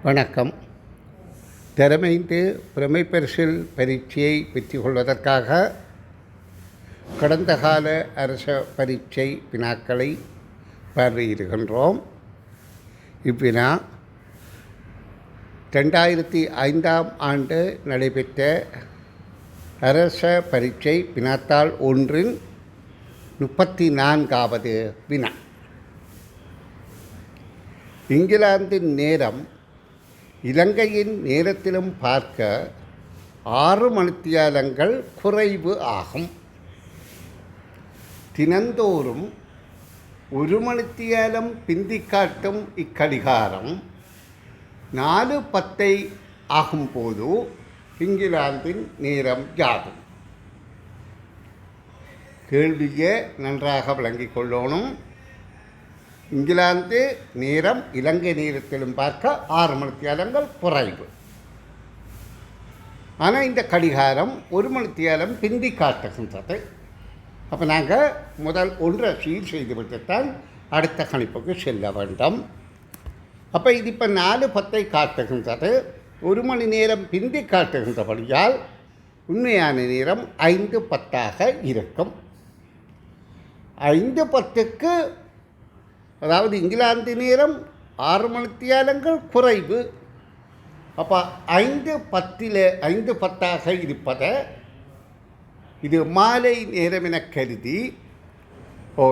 வணக்கம். திறமைந்து புலமைப்பரிசில் பரீட்சையை வெற்றி கொள்வதற்காக கடந்த கால அரச பரீட்சை வினாக்களை பார்வையிடுகின்றோம். இவ்வினா 2005 ஆண்டு நடைபெற்ற அரச பரீட்சை வினாத்தாள் 1 34வது வினா. இங்கிலாந்தின் நேரம் இலங்கையின் நேரத்திலும் பார்க்க 6 மணித்தியாலங்கள் குறைவு ஆகும். தினந்தோறும் 1 மணித்தியாலம் பிந்தி காட்டும் இக்கடிகாரம் 4:10 ஆகும்போது இங்கிலாந்தின் நேரம் யாது? கேள்வியை நன்றாக விளங்கிக் கொள்ளணும். இங்கிலாந்து நேரம் இலங்கை நேரத்திலும் பார்க்க 6 மணித்தியாலங்கள் குறைவு. ஆனால் இந்த கடிகாரம் 1 மணித்தியாலம் பிந்தி காட்டுகின்றது. அப்போ நாங்கள் முதல் ஒன்றை சீர் செய்துவிட்டுத்தான் அடுத்த கணிப்புக்கு செல்ல வேண்டும். அப்போ இது இப்போ 4:10 காட்டுகின்றது. 1 மணி நேரம் பிந்தி காட்டுகின்றபடியால் உண்மையான நேரம் 5:10 இருக்கும். 5:10க்கு அதாவது இங்கிலாந்து நேரம் 6 மணித்தியாலங்கள் குறைவு. அப்போ 5:10 இருப்பதை இது மாலை நேரம் என கருதி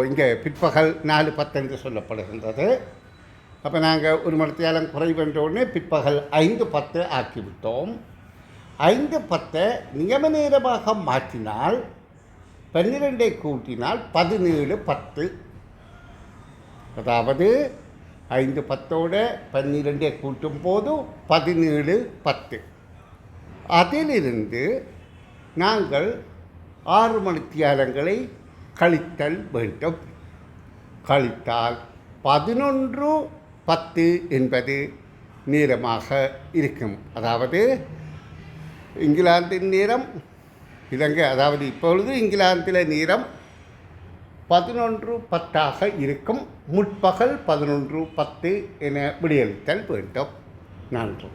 இங்கே பிற்பகல் 4:10 என்று சொல்லப்படுகின்றது. அப்போ நாங்கள் 1 மணித்தியாலம் குறைவு என்ற உடனே பிற்பகல் 5:10 ஆக்கிவிட்டோம். 5:10 நியம நேரமாக மாற்றினால் 12 கூட்டினால் 17:10. அதாவது 5:10 12 கூட்டும் போது 17:10. அதிலிருந்து நாங்கள் 6 மணித்தியாலங்களை கழித்தல் வேண்டும். கழித்தால் 11:10 என்பது நேரமாக இருக்கும். அதாவது இங்கிலாந்தின் நேரம் இலங்கை, அதாவது இப்பொழுது இங்கிலாந்தில் நேரம் 11:10 இருக்கும். முற்பகல் 11:10 என விடையளித்தல் வேண்டும். நன்றி.